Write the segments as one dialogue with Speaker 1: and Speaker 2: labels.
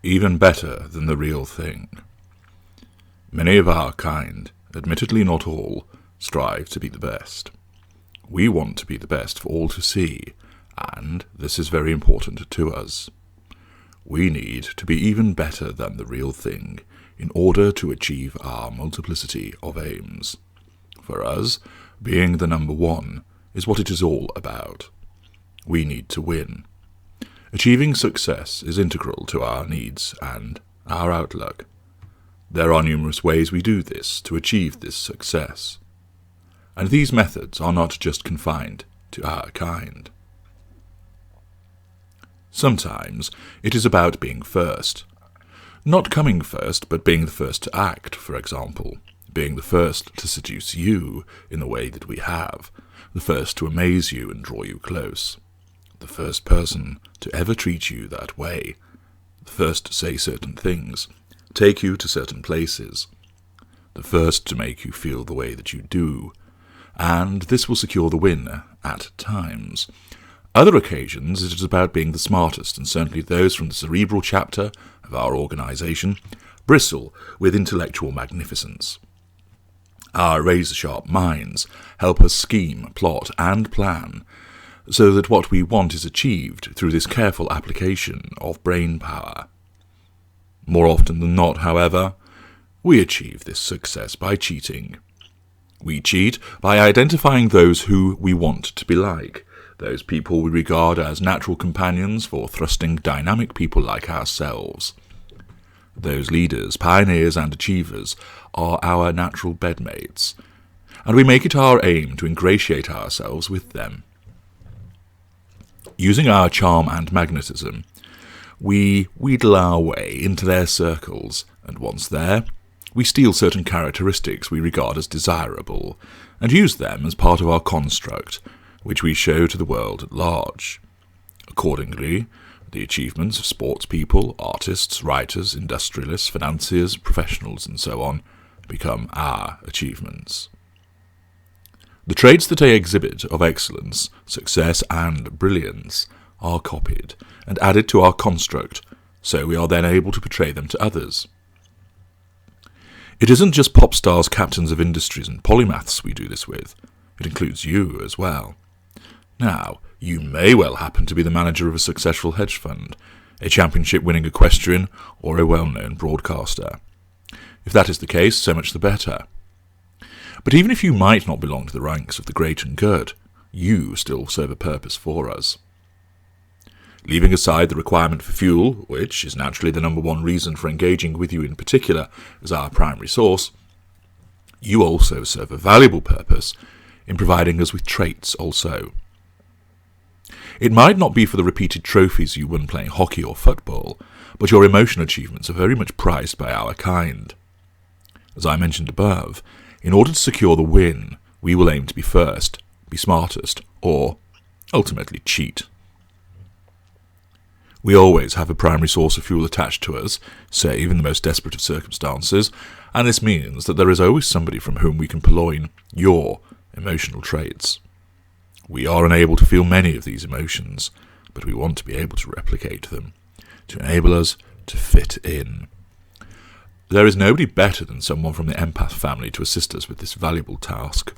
Speaker 1: even better than the real thing. Many of our kind, admittedly not all, strive to be the best. We want to be the best for all to see, and this is very important to us. We need to be even better than the real thing in order to achieve our multiplicity of aims. For us, being the number one is what it is all about. We need to win. Achieving success is integral to our needs and our outlook. There are numerous ways we do this to achieve this success. And these methods are not just confined to our kind. Sometimes it is about being first. Not coming first, but being the first to act, for example. Being the first to seduce you in the way that we have. The first to amaze you and draw you close. The first person to ever treat you that way. The first to say certain things. Take you to certain places. The first to make you feel the way that you do. And this will secure the win at times. Other occasions it is about being the smartest, and certainly those from the cerebral chapter of our organisation bristle with intellectual magnificence. Our razor-sharp minds help us scheme, plot, and plan, so that what we want is achieved through this careful application of brain power. More often than not, however, we achieve this success by cheating. We cheat by identifying those who we want to be like, those people we regard as natural companions for thrusting dynamic people like ourselves. Those leaders, pioneers, and achievers are our natural bedmates, and we make it our aim to ingratiate ourselves with them. Using our charm and magnetism, we wheedle our way into their circles, and once there, we steal certain characteristics we regard as desirable, and use them as part of our construct, which we show to the world at large. Accordingly, the achievements of sports people, artists, writers, industrialists, financiers, professionals, and so on become our achievements. The traits that they exhibit of excellence, success, and brilliance are copied and added to our construct, so we are then able to portray them to others. It isn't just pop stars, captains of industries, and polymaths we do this with. It includes you as well. Now, you may well happen to be the manager of a successful hedge fund, a championship-winning equestrian, or a well-known broadcaster. If that is the case, so much the better. But even if you might not belong to the ranks of the great and good, you still serve a purpose for us. Leaving aside the requirement for fuel, which is naturally the number one reason for engaging with you in particular as our primary source, you also serve a valuable purpose in providing us with traits also. It might not be for the repeated trophies you won playing hockey or football, but your emotional achievements are very much prized by our kind. As I mentioned above, in order to secure the win, we will aim to be first, be smartest, or ultimately cheat. We always have a primary source of fuel attached to us, save in the most desperate of circumstances, and this means that there is always somebody from whom we can purloin your emotional traits. We are unable to feel many of these emotions, but we want to be able to replicate them, to enable us to fit in. There is nobody better than someone from the empath family to assist us with this valuable task.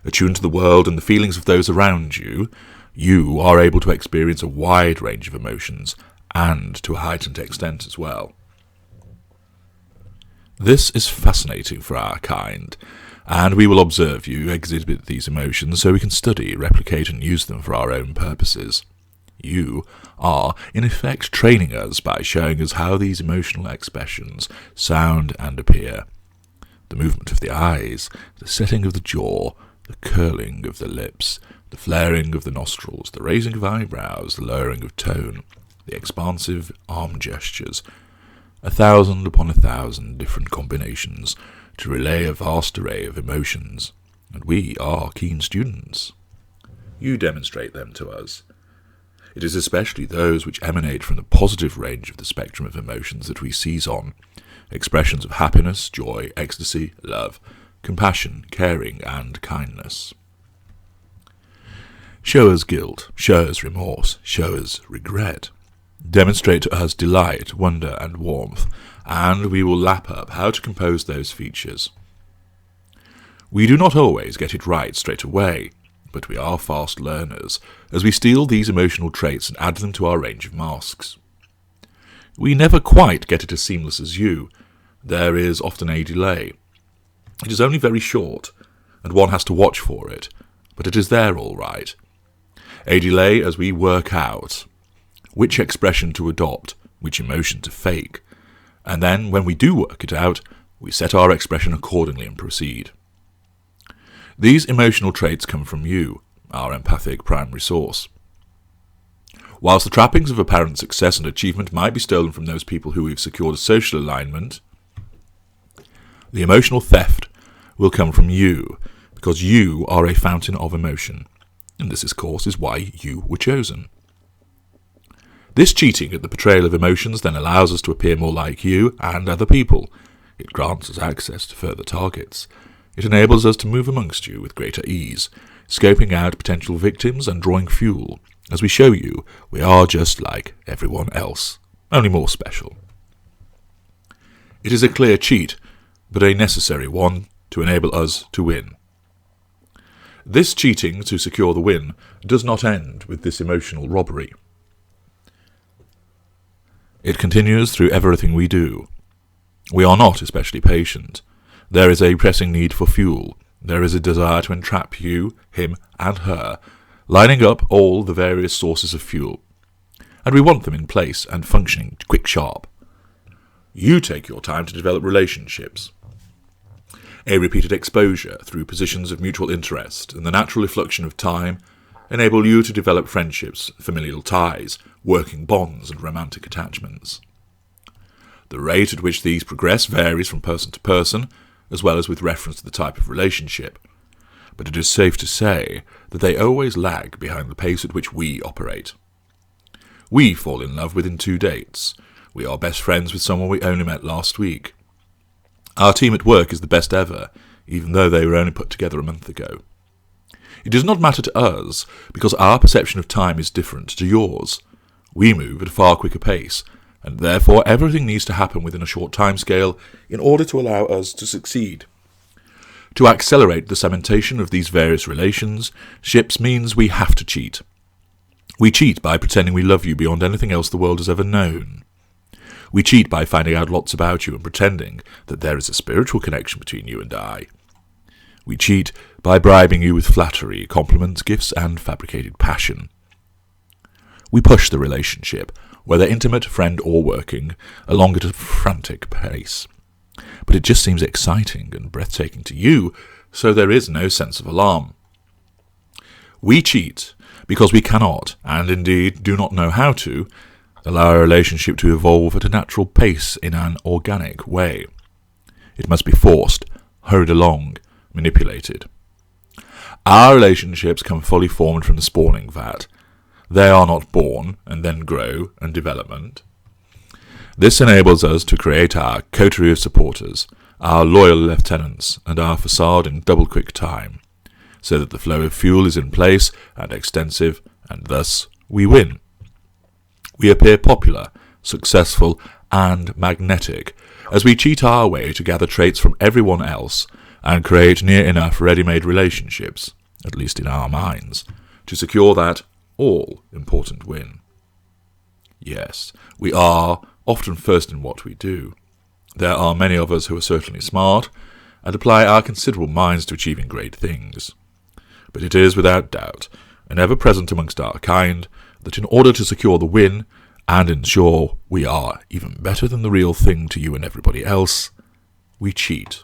Speaker 1: Attuned to the world and the feelings of those around you, you are able to experience a wide range of emotions, and to a heightened extent as well. This is fascinating for our kind, and we will observe you exhibit these emotions so we can study, replicate, and use them for our own purposes. You are, in effect, training us by showing us how these emotional expressions sound and appear. The movement of the eyes, the setting of the jaw, the curling of the lips, the flaring of the nostrils, the raising of eyebrows, the lowering of tone, the expansive arm gestures, 1,000 upon 1,000 different combinations to relay a vast array of emotions, and we are keen students. You demonstrate them to us. It is especially those which emanate from the positive range of the spectrum of emotions that we seize on, expressions of happiness, joy, ecstasy, love, compassion, caring, and kindness. Show us guilt, show us remorse, show us regret. demonstrate to us delight, wonder, and warmth, and we will lap up how to compose those features. We do not always get it right straight away, but we are fast learners, as we steal these emotional traits and add them to our range of masks. We never quite get it as seamless as you. There is often a delay. It is only very short, and one has to watch for it, but it is there all right. A delay as we work out which expression to adopt, which emotion to fake, and then when we do work it out, we set our expression accordingly and proceed. These emotional traits come from you, our empathic primary source. Whilst the trappings of apparent success and achievement might be stolen from those people who we've secured a social alignment, the emotional theft will come from you, because you are a fountain of emotion, and this, of course, is why you were chosen. This cheating at the portrayal of emotions then allows us to appear more like you and other people. It grants us access to further targets. It enables us to move amongst you with greater ease, scoping out potential victims and drawing fuel, as we show you we are just like everyone else, only more special. It is a clear cheat, but a necessary one to enable us to win. This cheating to secure the win does not end with this emotional robbery. It continues through everything we do. We are not especially patient. There is a pressing need for fuel. There is a desire to entrap you, him, and her, lining up all the various sources of fuel. And we want them in place and functioning quick sharp. You take your time to develop relationships. A repeated exposure through positions of mutual interest and the natural effluxion of time enable you to develop friendships, familial ties, working bonds, and romantic attachments. The rate at which these progress varies from person to person, as well as with reference to the type of relationship, but it is safe to say that they always lag behind the pace at which we operate. We fall in love within 2 dates. We are best friends with someone we only met last week. Our team at work is the best ever, even though they were only put together a month ago. It does not matter to us, because our perception of time is different to yours. We move at a far quicker pace, and therefore everything needs to happen within a short time scale in order to allow us to succeed. To accelerate the cementation of these various relationships means we have to cheat. We cheat by pretending we love you beyond anything else the world has ever known. We cheat by finding out lots about you and pretending that there is a spiritual connection between you and I. We cheat by bribing you with flattery, compliments, gifts, and fabricated passion. We push the relationship, whether intimate, friend, or working, along at a frantic pace. But it just seems exciting and breathtaking to you, so there is no sense of alarm. We cheat because we cannot, and indeed do not know how to, allow our relationship to evolve at a natural pace in an organic way. It must be forced, hurried along, manipulated. Our relationships come fully formed from the spawning vat. They are not born and then grow and development. This enables us to create our coterie of supporters, our loyal lieutenants, and our facade in double quick time, so that the flow of fuel is in place and extensive, and thus we win. We appear popular, successful, and magnetic, as we cheat our way to gather traits from everyone else and create near enough ready-made relationships, at least in our minds, to secure that all-important win. Yes, we are often first in what we do. There are many of us who are certainly smart and apply our considerable minds to achieving great things. But it is without doubt, and ever present amongst our kind, that in order to secure the win and ensure we are even better than the real thing to you and everybody else, we cheat.